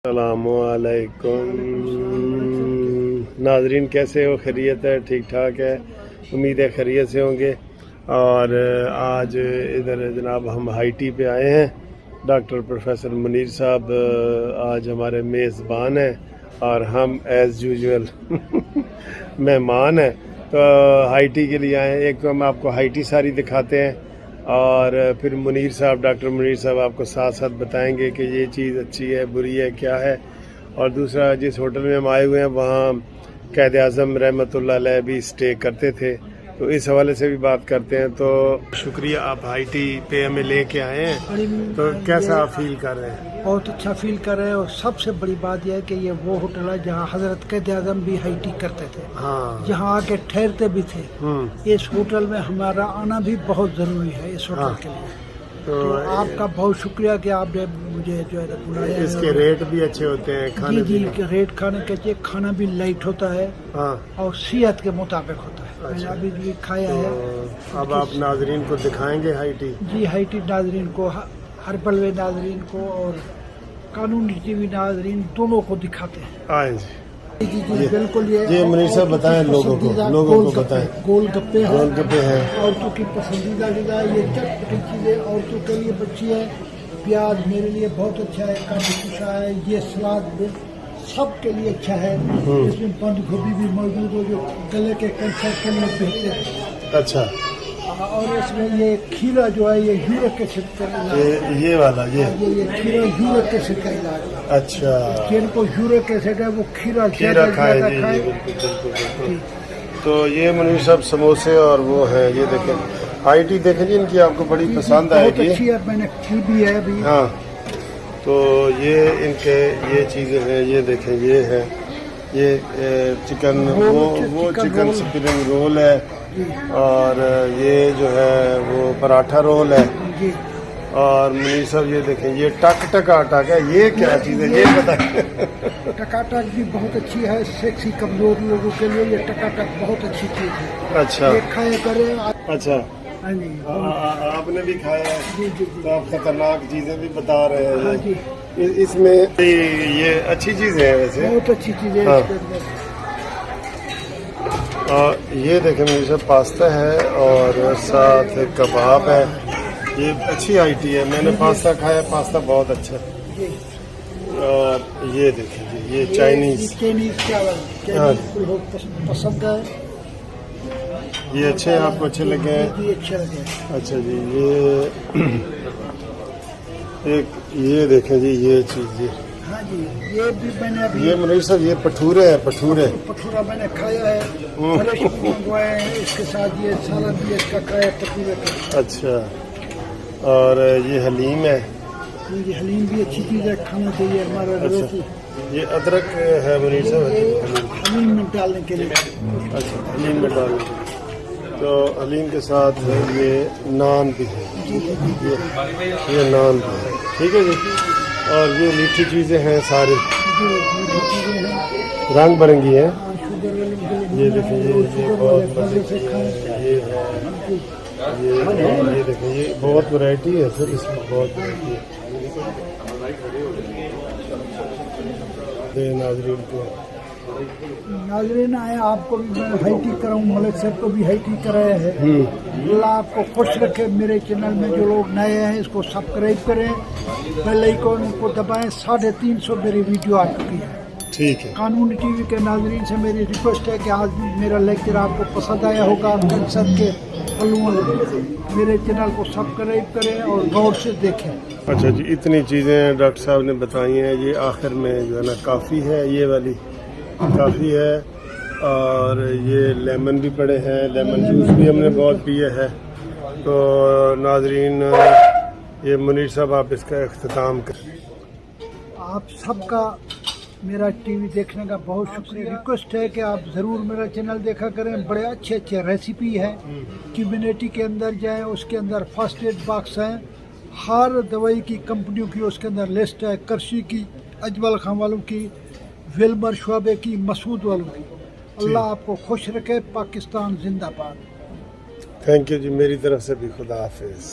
अस्सलामुअलैकुम नाजरीन, कैसे हो? खैरियत है? ठीक ठाक है, उम्मीद है खैरियत से होंगे। और आज इधर जनाब हम हाईटी पे आए हैं। डॉक्टर प्रोफेसर मुनीर साहब आज हमारे मेज़बान हैं और हम एज़ यूजुअल मेहमान हैं। तो हाईटी के लिए आए हैं। एक तो हम आपको हाईटी सारी दिखाते हैं और फिर मुनीर साहब, डॉक्टर मुनीर साहब आपको साथ साथ बताएंगे कि ये चीज़ अच्छी है, बुरी है, क्या है। और दूसरा, जिस होटल में हम आए हुए हैं वहाँ क़ायद आज़म रहमतुल्लाह अलैह भी स्टे करते थे, तो इस हवाले से भी बात करते हैं। तो शुक्रिया, आप हाईटी पे हमें लेके आए हैं, तो कैसा आप फील कर रहे हैं? बहुत अच्छा फील कर रहे हैं। और सबसे बड़ी बात यह है कि ये वो होटल है जहाँ हजरत क़ायद आज़म भी हाईटी करते थे, हाँ, जहाँ आके ठहरते भी थे। इस होटल में हमारा आना भी बहुत ज़रूरी है इस होटल के लिए। तो आपका बहुत शुक्रिया कि आपने मुझे जो है बुलाया। इसके रेट भी अच्छे होते हैं, खाने जी के रेट खाने के, खाना भी लाइट होता है, हाँ, और सेहत के मुताबिक होता है। मैंने अभी भी खाया है। अब आप नाजरीन को दिखाएंगे हाईटी? जी, हाईटी नाजरीन को, हर पलवे नाजरीन को और कानूनी टीवी नाजरीन दोनों को दिखाते हैं। आए जी बिल्कुल। ये मुनीर साहब बताएं, लोगों को बताएं। गोलगप्पे हैं, औरतों की पसंदीदा ग़िज़ा। ये चटपटी चीज़ें औरतों के लिए बच्ची है। प्याज मेरे लिए बहुत अच्छा है, काफी कुशा है। ये सलाद सब के लिए अच्छा है। इसमें बंद गोभी भी मौजूद है जो गले के कैंसर के लिए बेहतर है। अच्छा। और इसमें ये खीरा जो है ये यूरिक एसिड का इलाज, ये वाला ये खीरा यूरिक एसिड का इलाज है। अच्छा, जिनको यूरिक एसिड है वो खीरा खाए। तो ये मुनीर साहब समोसे और वो है, ये देखें हाईटी देखें जी, इनकी आपको बड़ी पसंद आएगी। अच्छी है, मैंने की भी है अभी। हाँ, तो ये इनके ये चीज़ें हैं, ये देखें, ये है, ये चिकन वो चिकन स्प्रिंग रोल है, और ये जो है वो पराठा रोल है। और मुनीर साहब ये देखें, ये टकाटक है, ये क्या चीज़ है ये बताएं? टकाटक भी बहुत अच्छी है, सेक्सी कमजोर लोगों के लिए ये टकाटक बहुत अच्छी चीज़ है। अच्छा, ये खाया करें। अच्छा, आपने भी खाया है? जी। तो आप खतरनाक चीज़ें भी बता रहे हैं। हाँ जी, इसमें ये अच्छी चीज़ें हैं वैसे, बहुत अच्छी चीज़ें। हाँ। और ये देखें मेरे साथ पास्ता है और साथ कबाब है। ये अच्छी आईटी है, मैंने पास्ता खाया, पास्ता बहुत अच्छा है। और ये देखें जी, ये चाइनीज़ चावल पसंद है। ये अच्छे हैं, आपको अच्छे लगे हैं? जी अच्छे लगे। अच्छा जी, ये देखें जी, ये चीज़, हाँ जी, ये भी मैंने अभी, ये मुनीर साहब ये भटूरे हैं, भटूरा मैंने खाया है, फ्रेश मंगवाए हैं। इसके साथ ये सालन भी इसका खाया भटूरे का। अच्छा, और ये हलीम है। ये हलीम भी अच्छी चीज़ है, खाना चाहिए हमारा। अच्छा, ये अदरक है मुनीर साहब, हलीम में डालने के लिए। अच्छा, हलीम में डालने के लिए। तो हलीम के साथ ये नान भी है। ये नान भी है, ठीक है जी। और ये मीठी चीज़ें हैं सारी, रंग बिरंगी हैं। ये देखिए, ये बहुत मजे की ये है, ये देखिए, ये बहुत वैरायटी है सर, इसमें बहुत वैरायटी है। नाजरीन आए, आपको भी मैं हाईटी कराऊँ, मलिक साहब को भी हाईटी कराया है। अल्लाह आपको खुश रखे। मेरे चैनल में जो लोग नए हैं इसको सब्सक्राइब करें, बेल आइकन को दबाएं। 350 मेरी वीडियो आ चुकी है। ठीक है। कानूनी टीवी के नाजरीन से मेरी रिक्वेस्ट है कि आज मेरा लेक्चर आपको पसंद आया होगा। कैंसर के पहलुओं मेरे चैनल को सब्सक्राइब करें और गौर से देखें। अच्छा जी, इतनी चीज़ें डॉक्टर साहब ने बताई हैं। ये आखिर में जो है ना काफ़ी है, ये वाली काफ़ी है। और ये लेमन भी पड़े हैं, लेमन जूस भी हमने बहुत पिया है। तो नाजरीन, ये मुनीर साहब आप इसका इख्तिताम करें। आप सबका मेरा टीवी देखने का बहुत शुक्रिया। रिक्वेस्ट है कि आप ज़रूर मेरा चैनल देखा करें। बड़े अच्छे अच्छे रेसिपी है। कम्युनिटी के अंदर जाएं, उसके अंदर फर्स्ट एड बॉक्स हैं, हर दवाई की कंपनियों की उसके अंदर लिस्ट है। करशी की, अजमल खान वालों की, विल्मर शुआबे की, मसूद वालों की। अल्लाह आपको खुश रखे। पाकिस्तान जिंदाबाद। थैंक यू जी, मेरी तरफ से भी खुदा हाफिज़।